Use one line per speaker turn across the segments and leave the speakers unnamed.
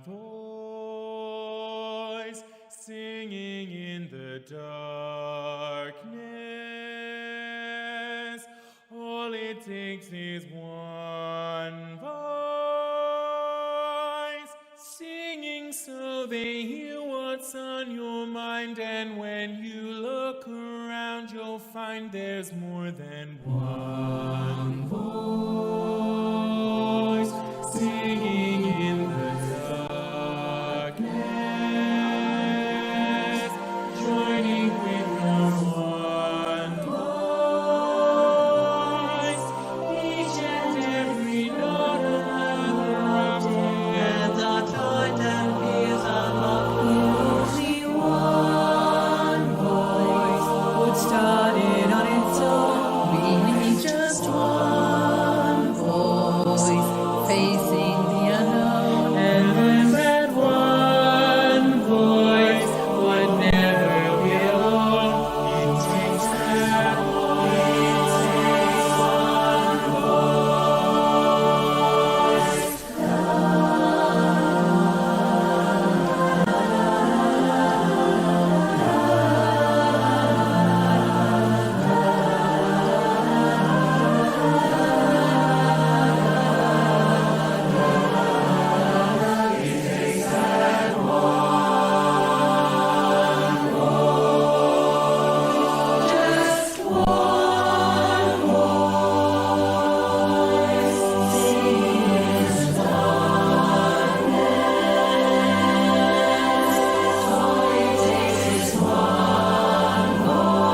voice, singing in the darkness. All it takes is one voice, singing so they hear what's on your mind. And when you look around, you'll find there's more than one voice, singing in the darkness, joining with your one voice, each and every note another object, and the joy that is unlocked. Only one voice would start it on its own. We need just one voice facing the unknown, and then that one voice would never be alone. It takes that, it takes one voice. Just one voice, singing oneness. All it takes is one voice,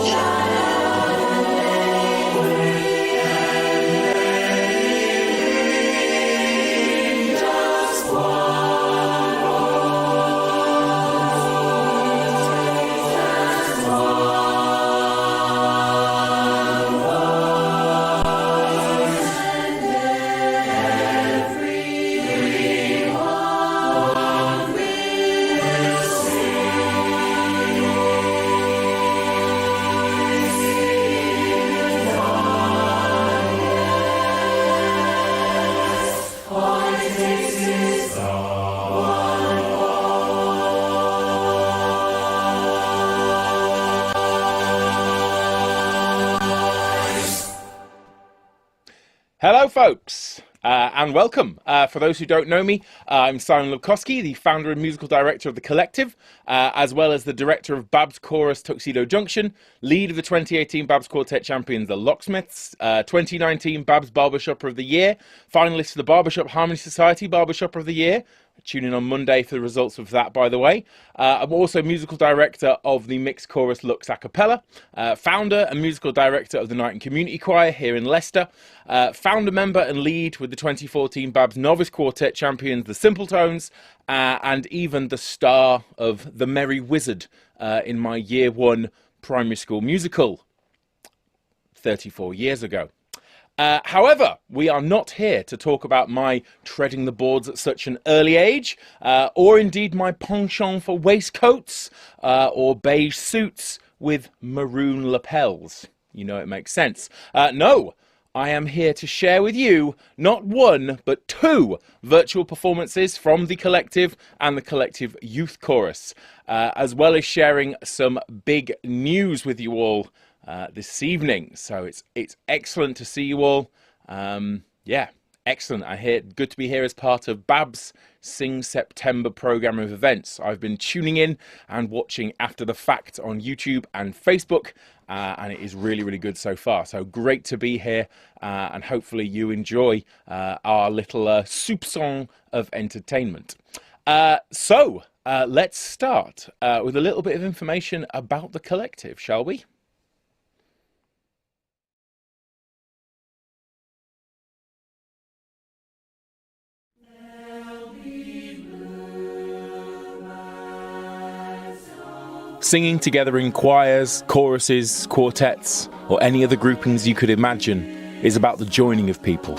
shout out and let it ring. Just one
Hello, folks, and welcome. For those who don't know me, I'm Simon Lubkowski, the founder and musical director of The Collective, as well as the director of Babs Chorus Tuxedo Junction, lead of the 2018 Babs Quartet champions, The Locksmiths, 2019 Babs Barbershopper of the Year, finalist for the Barbershop Harmony Society Barbershopper of the Year. Tune in on Monday for the results of that, by the way. I'm also musical director of the Mixed Chorus Lux a cappella, founder and musical director of the Night and Community Choir here in Leicester, founder member and lead with the 2014 Babs Novice Quartet champions, the Simpletones, and even the star of The Merry Wizard in my year one primary school musical 34 years ago. However, we are not here to talk about my treading the boards at such an early age, or indeed my penchant for waistcoats or beige suits with maroon lapels. You know it makes sense. No, I am here to share with you not one, but two virtual performances from The Collective and The Collective Youth Chorus, as well as sharing some big news with you all this evening. So it's excellent to see you all. Yeah, excellent. Good to be here as part of Babs Sing September programme of events. I've been tuning in and watching after the fact on YouTube and Facebook, and it is really, really good so far. So great to be here, and hopefully you enjoy our little soupçon of entertainment. So let's start with a little bit of information about The Collective, shall we? Singing together in choirs, choruses, quartets, or any other groupings you could imagine is about the joining of people,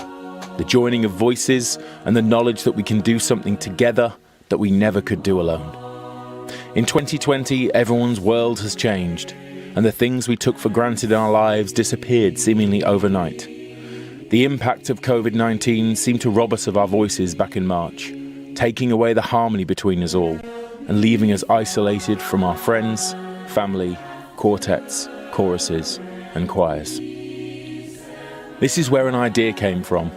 the joining of voices and the knowledge that we can do something together that we never could do alone. In 2020, everyone's world has changed, and the things we took for granted in our lives disappeared seemingly overnight. The impact of COVID-19 seemed to rob us of our voices back in March, taking away the harmony between us all and leaving us isolated from our friends, family, quartets, choruses and choirs. This is where an idea came from,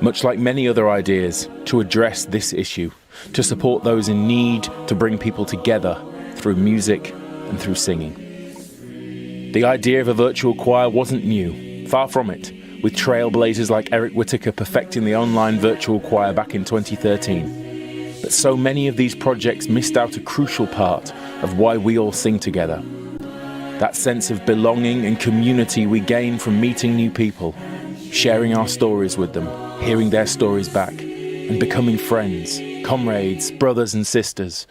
much like many other ideas, to address this issue, to support those in need, to bring people together through music and through singing. The idea of a virtual choir wasn't new, far from it, with trailblazers like Eric Whittaker perfecting the online virtual choir back in 2013. But so many of these projects missed out a crucial part of why we all sing together. That sense of belonging and community we gain from meeting new people, sharing our stories with them, hearing their stories back, and becoming friends, comrades, brothers and sisters,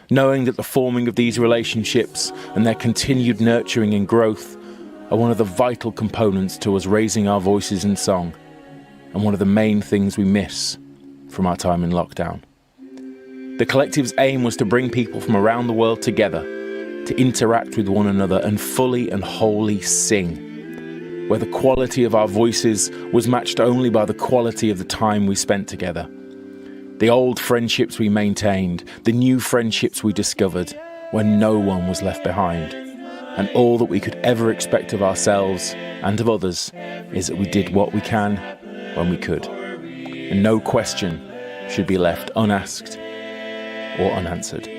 knowing that the forming of these relationships and their continued nurturing and growth are one of the vital components to us raising our voices in song, and one of the main things we miss from our time in lockdown. The collective's aim was to bring people from around the world together, to interact with one another and fully and wholly sing, where the quality of our voices was matched only by the quality of the time we spent together. The old friendships we maintained, the new friendships we discovered, when no one was left behind. And all that we could ever expect of ourselves and of others is that we did what we can when we could. And no question should be left unasked or unanswered.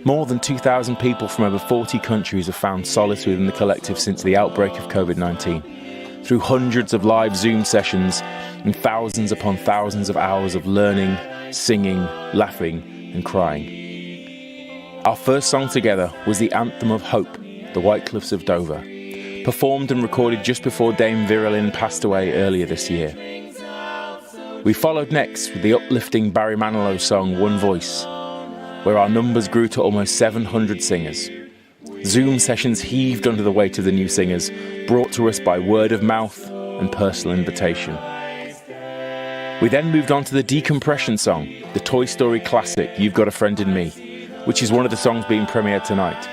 More than 2,000 people from over 40 countries have found solace within the collective since the outbreak of COVID-19, through hundreds of live Zoom sessions and thousands upon thousands of hours of learning, singing, laughing and crying. Our first song together was the Anthem of Hope, The White Cliffs of Dover, performed and recorded just before Dame Vera Lynn passed away earlier this year. We followed next with the uplifting Barry Manilow song One Voice, where our numbers grew to almost 700 singers. Zoom sessions heaved under the weight of the new singers, brought to us by word of mouth and personal invitation. We then moved on to the decompression song, the Toy Story classic You've Got a Friend in Me, which is one of the songs being premiered tonight.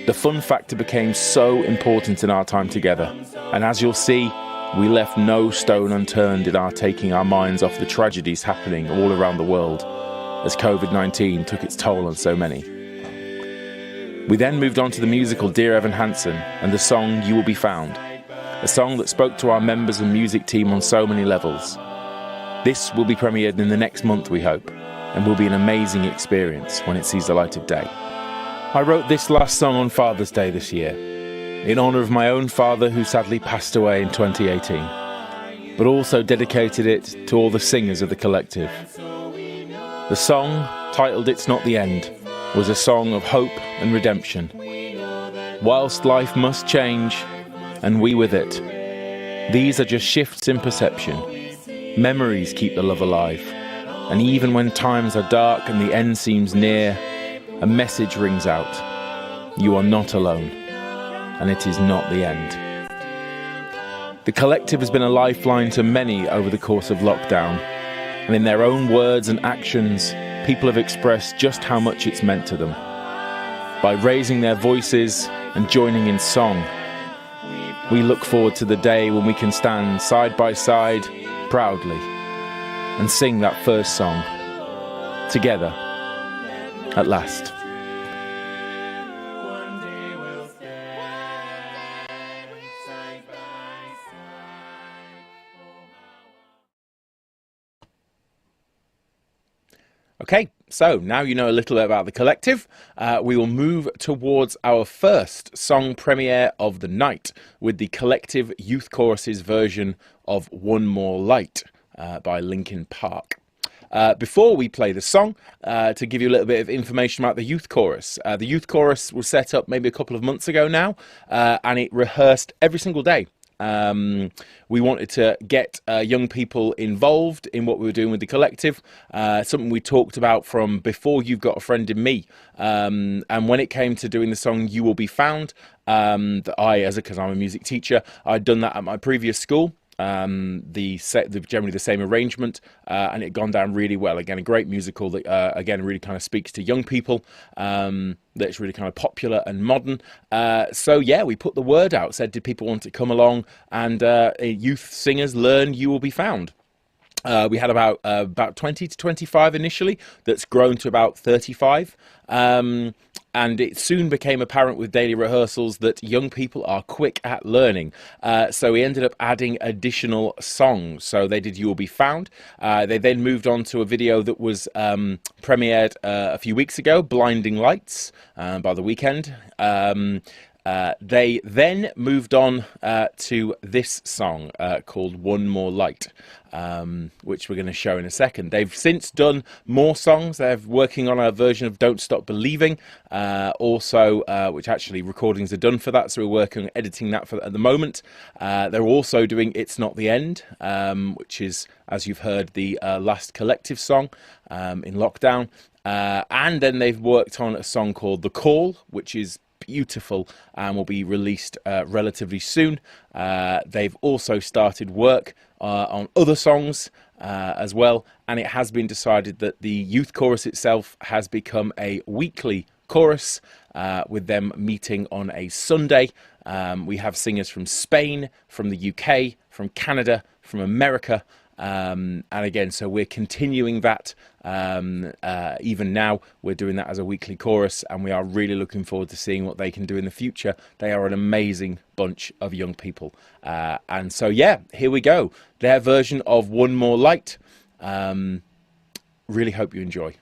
The fun factor became so important in our time together, and as you'll see, we left no stone unturned in our taking our minds off the tragedies happening all around the world as COVID-19 took its toll on so many. We then moved on to the musical Dear Evan Hansen and the song You Will Be Found, a song that spoke to our members and music team on so many levels. This will be premiered in the next month, we hope, and will be an amazing experience when it sees the light of day. I wrote this last song on Father's Day this year, in honour of my own father who sadly passed away in 2018, but also dedicated it to all the singers of the collective. The song, titled It's Not the End, was a song of hope and redemption. Whilst life must change, and we with it, these are just shifts in perception. Memories keep the love alive. And even when times are dark and the end seems near, a message rings out. You are not alone, and it is not the end. The collective has been a lifeline to many over the course of lockdown, and in their own words and actions, people have expressed just how much it's meant to them. By raising their voices and joining in song, we look forward to the day when we can stand side by side, proudly, and sing that first song, together, at last. Okay, so now you know a little bit about the collective. We will move towards our first song premiere of the night with the collective youth choruses version of One More Light by Linkin Park. Before we play the song, to give you a little bit of information about the youth chorus. The youth chorus was set up maybe a couple of months ago now, and it rehearsed every single day. We wanted to get young people involved in what we were doing with the collective, something we talked about from before You've Got a Friend in Me. And when it came to doing the song You Will Be Found, that because I'm a music teacher, I'd done that at my previous school. generally the same arrangement, and it had gone down really well. Again, a great musical that again really kind of speaks to young people. That's really kind of popular and modern. So yeah, we put the word out. Said, did people want to come along and youth singers learn You Will Be Found? We had about 20 to 25 initially. That's grown to about 35. And it soon became apparent with daily rehearsals that young people are quick at learning. So we ended up adding additional songs. So they did You Will Be Found. They then moved on to a video that was premiered a few weeks ago, Blinding Lights, by The Weeknd. They then moved on to this song called One More Light, which we're going to show in a second. They've since done more songs. They're working on a version of Don't Stop Believing, also, which actually recordings are done for that, so we're working on editing that at the moment. They're also doing It's Not the End, which is, as you've heard, the last Collective song in lockdown. And then they've worked on a song called The Call, which is beautiful and will be released relatively soon. They've also started work on other songs as well, and it has been decided that the youth chorus itself has become a weekly chorus, with them meeting on a Sunday. We have singers from Spain, from the UK, from Canada, from America. And again, so we're continuing that. Even now, we're doing that as a weekly chorus, and we are really looking forward to seeing what they can do in the future. They are an amazing bunch of young people. And so, yeah, here we go. Their version of One More Light. Really hope you enjoy.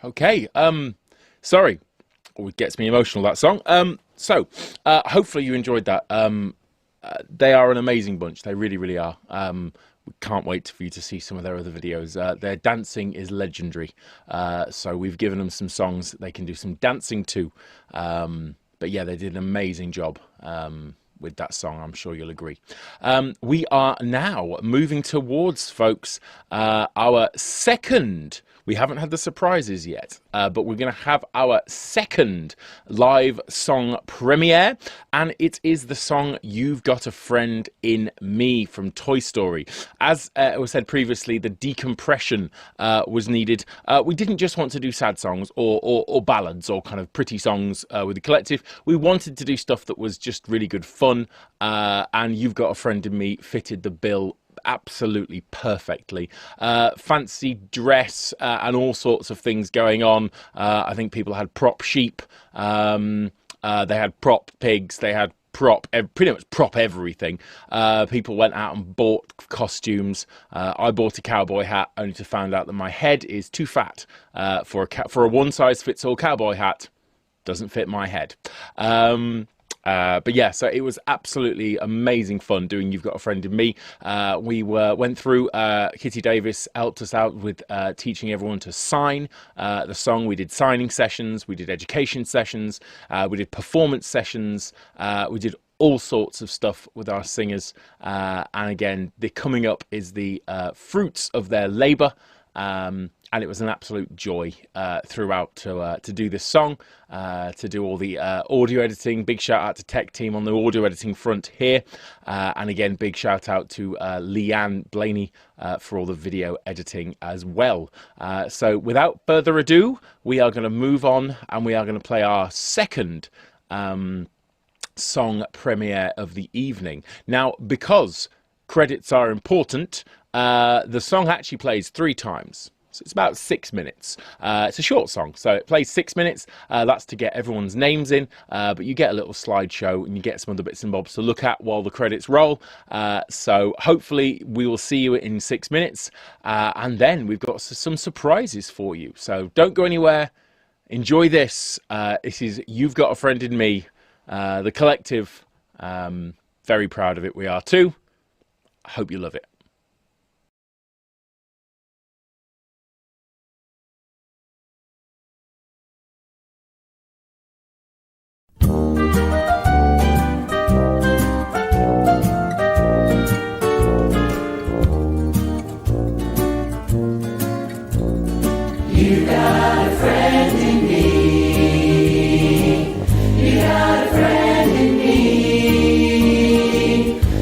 Okay. Sorry. Always gets me emotional, that song. Hopefully you enjoyed that. They are an amazing bunch. They really, really are. We can't wait for you to see some of their other videos. Their dancing is legendary. So we've given them some songs that they can do some dancing to. But yeah, they did an amazing job with that song. I'm sure you'll agree. We are now moving towards, folks, our second. We haven't had the surprises yet, but we're going to have our second live song premiere, and it is the song You've Got a Friend in Me from Toy Story. As was said previously, the decompression was needed. We didn't just want to do sad songs or ballads or kind of pretty songs with the collective. We wanted to do stuff that was just really good fun, and You've Got a Friend in Me fitted the bill absolutely perfectly. Fancy dress and all sorts of things going on. I think people had prop sheep, they had prop pigs, they had pretty much prop everything. People went out and bought costumes. I bought a cowboy hat only to find out that my head is too fat for a one-size-fits-all cowboy hat. Doesn't fit my head. But yeah, so it was absolutely amazing fun doing You've Got a Friend in Me. We went through, Kitty Davis helped us out with teaching everyone to sign the song. We did signing sessions, we did education sessions, we did performance sessions, we did all sorts of stuff with our singers. And again, the coming up is the fruits of their labour. And it was an absolute joy throughout to do this song, to do all the audio editing. Big shout out to Tech Team on the audio editing front here. And again, big shout out to Leanne Blaney for all the video editing as well. So without further ado, we are going to move on and we are going to play our second song premiere of the evening. Now, because credits are important, the song actually plays 3 times. So it's about 6 minutes. It's a short song, so it plays 6 minutes. That's to get everyone's names in, but you get a little slideshow and you get some other bits and bobs to look at while the credits roll. So hopefully we will see you in 6 minutes, and then we've got some surprises for you. So don't go anywhere. Enjoy this. This is You've Got a Friend in Me, the collective. Very proud of it. We are too. I hope you love it.
You got a friend in me. You got a friend in me.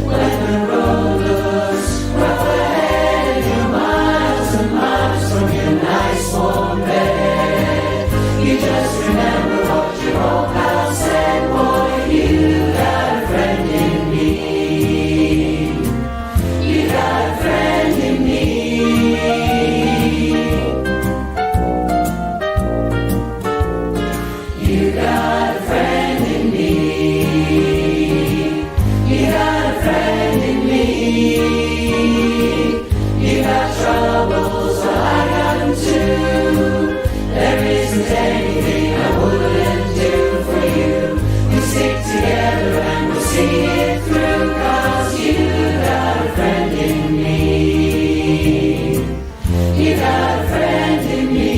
When the road looks rough ahead and you're miles and miles from your nice warm bed, you just remember what your old pal said. Boy, you got a friend in me. You got a friend in me. You got a friend in me. You got a friend in me. You got troubles, well I got them too. There isn't anything I wouldn't do for you. We stick together and we'll see it through, 'cause you got a friend in me. You got a friend in me.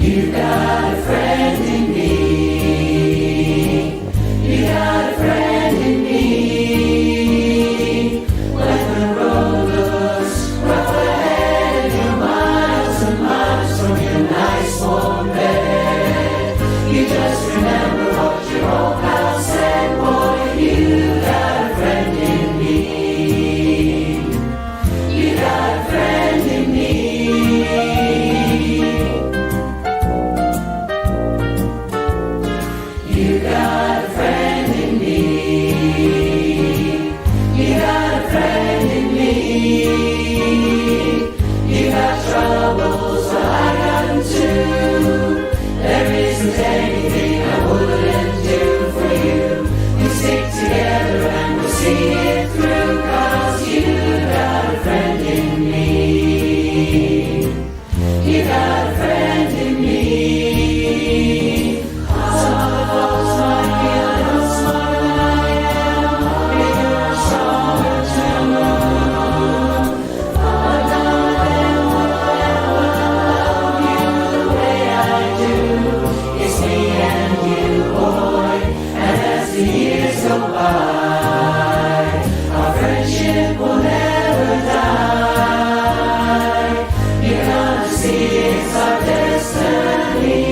You got a friend in me. You got a friend in me. When the road looks rough ahead and you're miles and miles from your nice warm bed, you just remember what your old pal said. Boy, you got a friend in me. You got a friend in me. You got a friend in me. You got a friend in me. You got troubles, well I got them too. There isn't anything I wouldn't do for you. We stick together and we'll see it through, 'cause you got a friend in me. You got a friend in me. Some of the folks might be a little smarter than I am, bigger and stronger too. But none of them will ever love you the way I do. It's me and you, boy, and as the years go by, our friendship will never die. You're gonna see it's our destiny.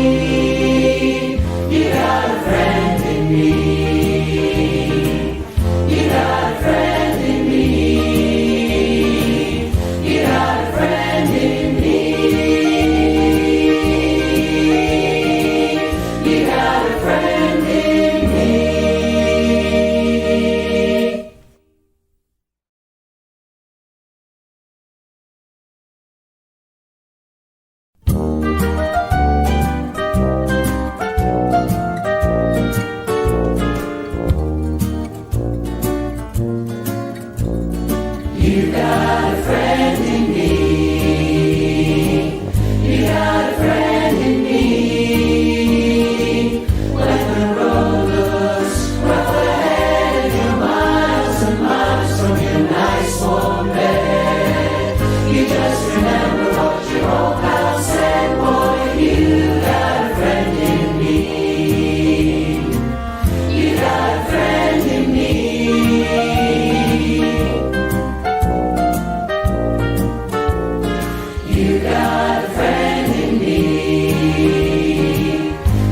You got a friend in me. You got a friend in me. You got a friend in me. You got a friend in me. You got a friend in me. You got a friend in me. When the road looks rough ahead and you're miles and miles from your nice warm bed, you just remember what your old pal said. Boy, you got a friend in me. You got a friend in me. You got a friend in me.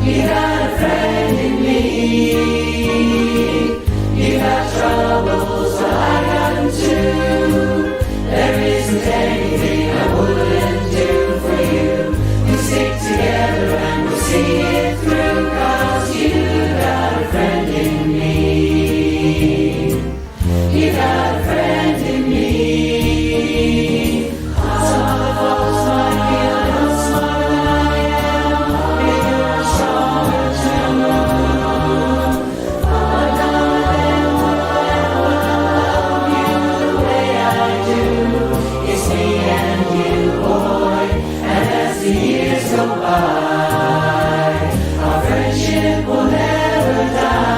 You got a friend in me. You got troubles, well I got them too. There isn't anything I wouldn't do for you. We stick together and we'll see it through, 'cause you got a friend in me. You got a friend in me. Some of the folks might be a little smarter than I am, bigger and stronger too. But none of them will ever love you the way I do. It's me and you, boy, and as the years go by, our friendship will never die.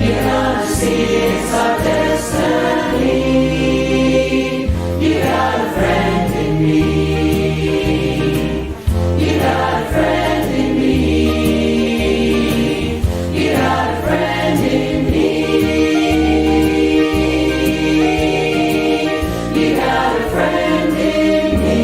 You're gonna see it's our destiny. You got a friend in me. You got a friend in me. You got a friend in me. You got a friend in me.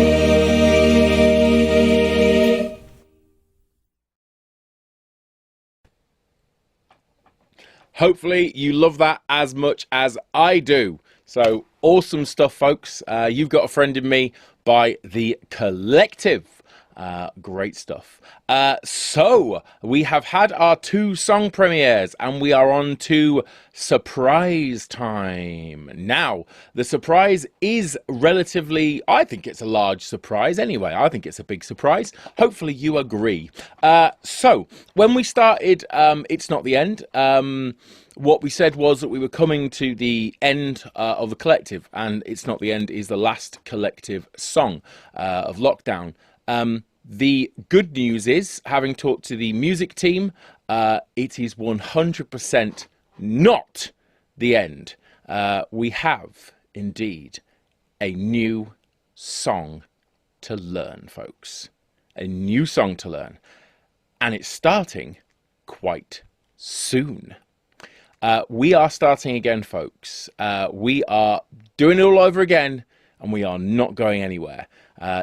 Hopefully you love that as much as I do. So awesome stuff, folks. You've Got a Friend in Me by The Collective. Great stuff. So we have had our 2 song premieres and we are on to surprise time. Now, the surprise is relatively, I think it's a large surprise anyway. I think it's a big surprise. Hopefully you agree. So when we started It's Not the End, what we said was that we were coming to the end of the Collective, and It's Not the End is the last Collective song of Lockdown. The good news is, having talked to the music team, it is 100% not the end. We have, indeed, a new song to learn, folks. a new song to learn. And it's starting quite soon. We are starting again, folks. We are doing it all over again, and we are not going anywhere.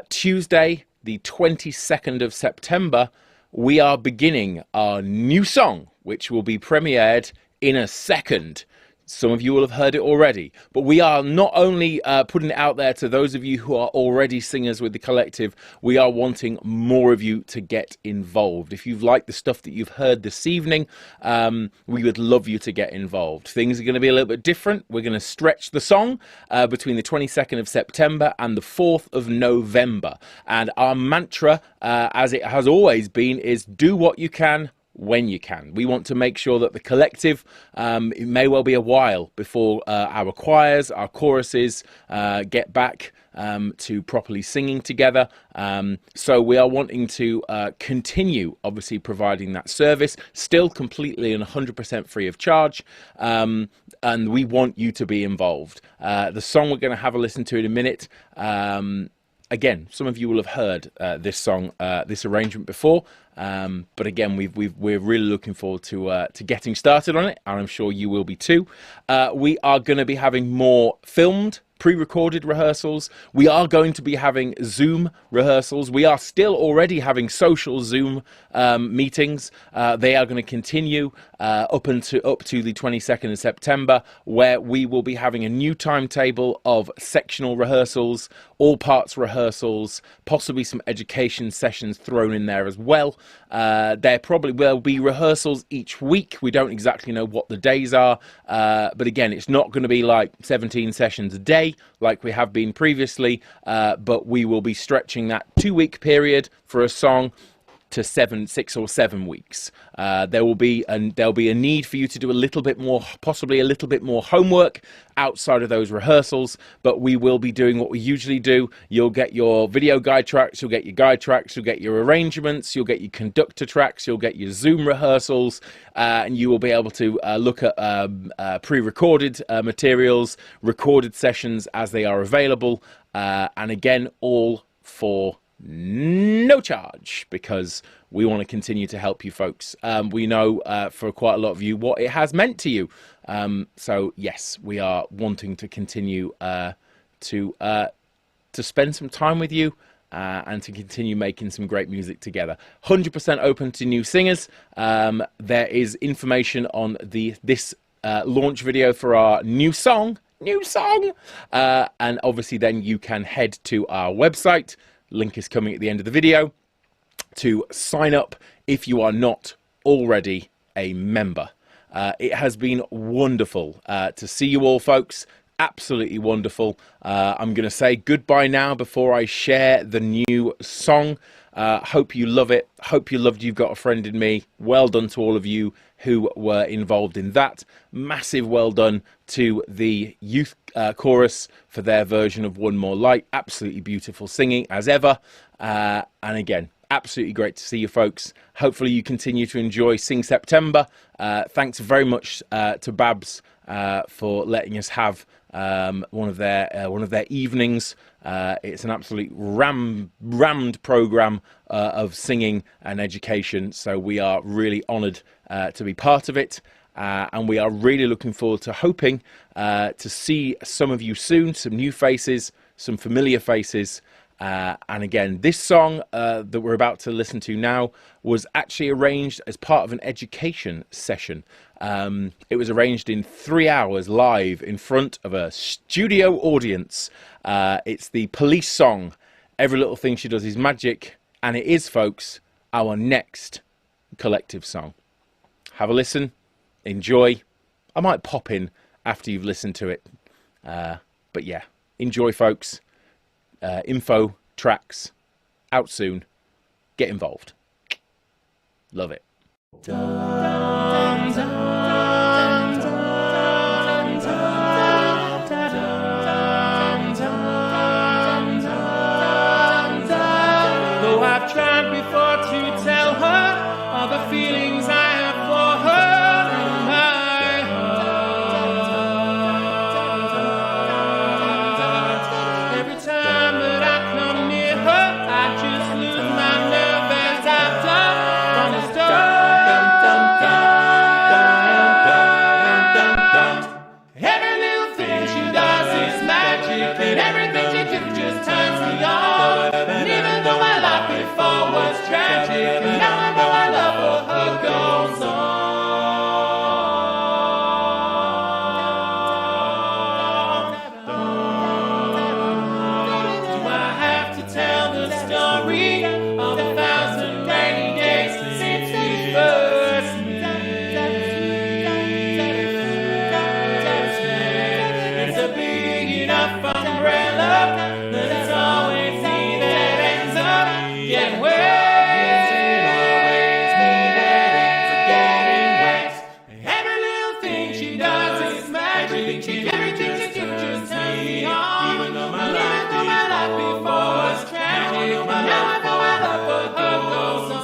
Tuesday, the 22nd of September, we are beginning our new song, which will be premiered in a second. Some of you will have heard it already, but we are not only putting it out there to those of you who are already singers with the collective, we are wanting more of you to get involved. If you've liked the stuff that you've heard this evening, we would love you to get involved. Things are going to be a little bit different. We're going to stretch the song between the 22nd of September and the 4th of November. And our mantra, as it has always been, is do what you can, when you can. We want to make sure that the collective, it may well be a while before our choirs, our choruses get back to properly singing together. So we are wanting to continue, obviously, providing that service, still completely and 100% free of charge. And we want you to be involved. The song we're going to have a listen to in a minute. Again, some of you will have heard this song, this arrangement before, but again, we're really looking forward to getting started on it, and I'm sure you will be too. We are going to be having more filmed, pre-recorded rehearsals. We are going to be having Zoom rehearsals. We are still already having social Zoom meetings. They are going to continue up to the 22nd of September, where we will be having a new timetable of sectional rehearsals, all parts rehearsals, possibly some education sessions thrown in there as well. There probably will be rehearsals each week. We don't exactly know what the days are, but again, it's not going to be like 17 sessions a day like we have been previously, but we will be stretching that 2-week period for a song to 6 or 7 weeks. There'll be a need for you to do a little bit more, possibly a little bit more homework outside of those rehearsals, but we will be doing what we usually do. You'll get your video guide tracks, you'll get your guide tracks, you'll get your arrangements, you'll get your conductor tracks, you'll get your Zoom rehearsals, and you will be able to look at pre-recorded materials, recorded sessions as they are available, and again, all for no charge, because we want to continue to help you folks. We know for quite a lot of you what it has meant to you. So yes, we are wanting to continue to spend some time with you and to continue making some great music together. 100% open to new singers. There is information on this launch video for our new song, and obviously then you can head to our website. Link is coming at the end of the video to sign up if you are not already a member. It has been wonderful to see you all, folks. Absolutely wonderful. I'm going to say goodbye now before I share the new song. Hope you love it. Hope you loved You've Got a Friend in Me. Well done to all of you who were involved in that. Massive well done to the youth chorus for their version of One More Light. Absolutely beautiful singing as ever. And again, absolutely great to see you folks. Hopefully you continue to enjoy Sing September. Thanks very much to Babs for letting us have one of their evenings. It's an absolute rammed program of singing and education, so we are really honoured to be part of it, and we are really looking forward to hoping to see some of you soon, some new faces, some familiar faces. And again, this song that we're about to listen to now was actually arranged as part of an education session. It was arranged in 3 hours live in front of a studio audience. It's the Police song, Every Little Thing She Does Is Magic, and it is, folks, our next collective song. Have a listen, enjoy. I might pop in after you've listened to it. But yeah, enjoy, folks. Info, tracks, out soon. Get involved. Love it.
Though I've tried before to tell her all the feelings I have for her in my heart. Every time that I come near her, I just lose my nerve. my love for her goes on. Do I have to tell the story of 1,000 rainy days since we first met? It's a big enough umbrella that it's always me that ends up getting wet. It's me that ends up getting wet. Every little thing she does is magic. Everything she do just turns me on. Even though my life before was tragic, now I know my love for her goes on.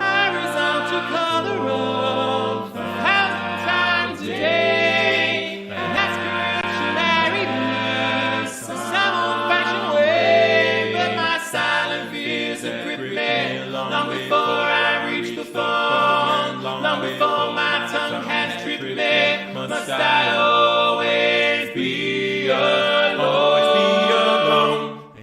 I resolve to call her up 1,000 times a day and ask her if she married me some old-fashioned way. But my silent fears have gripped me long before I reach the phone, long before my tongue has tripped me. Must I always be alone?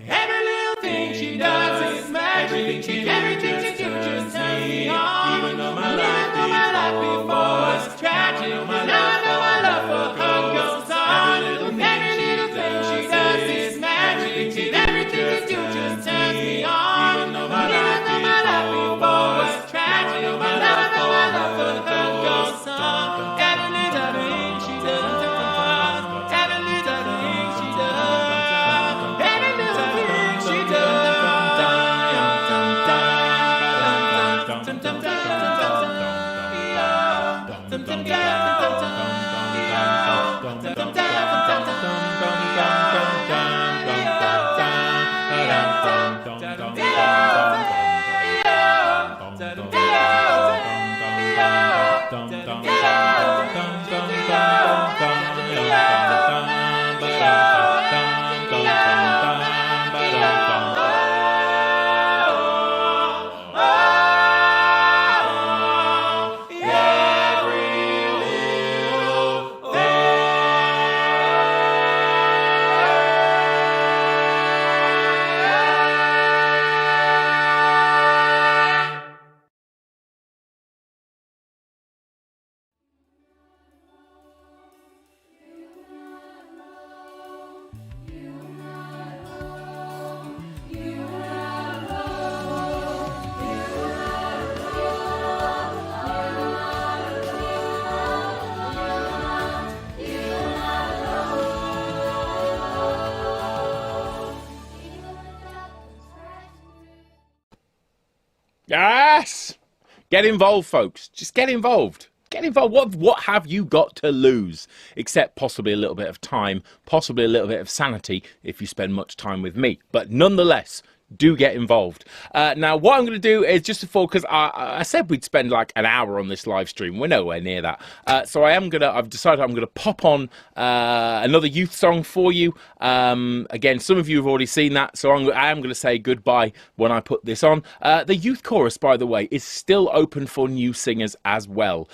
Every little thing she does is magic. Everything she do just turns me on. Even though my life before was tragic, now I know my love for her goes on. Every little thing she does is magic. Everything she do just turns me on. Even though my life before was tragic, now I know my love for her goes on. Every little thing she does, every little thing she does, every little thing she does.
Yes! Get involved, folks. Just get involved. Get involved. What have you got to lose? Except possibly a little bit of time, possibly a little bit of sanity if you spend much time with me. But nonetheless, do get involved. Now, what I'm going to do is just because I said we'd spend like an hour on this live stream. We're nowhere near that. So I've decided I'm going to pop on another youth song for you. Again, some of you have already seen that, so I am going to say goodbye when I put this on. The youth chorus, by the way, is still open for new singers as well.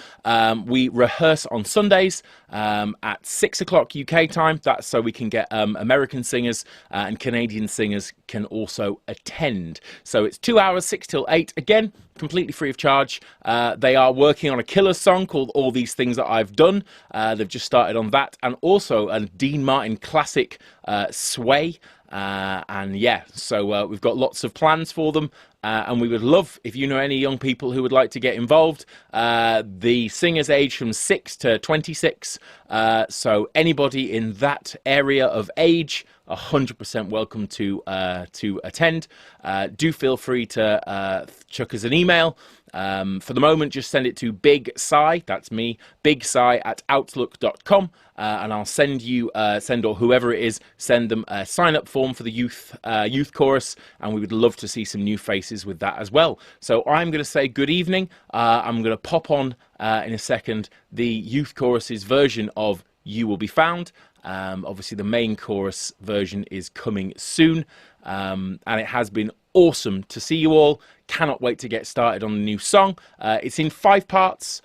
We rehearse on Sundays at 6 o'clock UK time. That's so we can get American singers and Canadian singers can also attend. So it's 2 hours, 6 till 8. Again, completely free of charge. They are working on a killer song called All These Things That I've Done. They've just started on that, and also a Dean Martin classic, Sway. And yeah, so we've got lots of plans for them. And we would love if you know any young people who would like to get involved. The singers age from 6 to 26. So anybody in that area of age, 100% welcome to attend. Do feel free to chuck us an email. For the moment, just send it to Big Si, that's me, bigsi@outlook.com, and I'll send you, or whoever it is, send them a sign-up form for the youth chorus, and we would love to see some new faces with that as well. So I'm going to say good evening. I'm going to pop on in a second the youth chorus's version of You Will Be Found. Obviously, the main chorus version is coming soon, and it has been awesome to see you all. Cannot wait to get started on the new song. It's in 5 parts,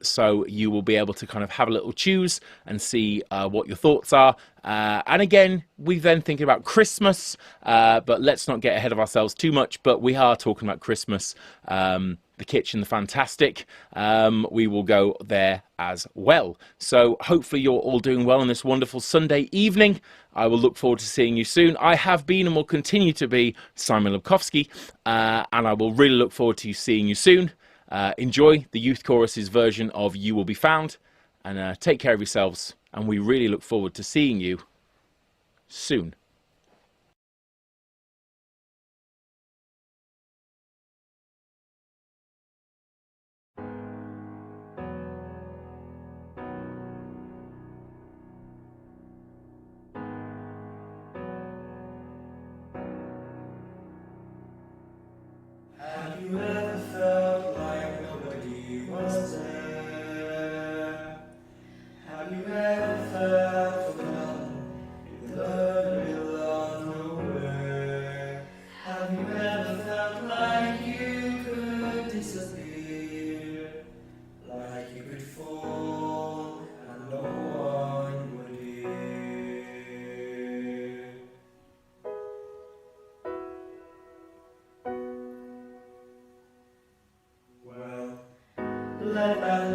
so you will be able to kind of have a little choose and see what your thoughts are. And again, we're then thinking about Christmas, but let's not get ahead of ourselves too much. But we are talking about Christmas. The Kitchen, the Fantastic. We will go there as well. So hopefully you're all doing well on this wonderful Sunday evening. I will look forward to seeing you soon. I have been and will continue to be Simon Lubkowski, and I will really look forward to seeing you soon. Enjoy the Youth Chorus's version of You Will Be Found, and take care of yourselves, and we really look forward to seeing you soon.
Have you ever felt like nobody was there? Have you ever felt forgotten in the middle of nowhere? Have you ever felt like you could disappear? Like you could fall and no one would hear? Well, let that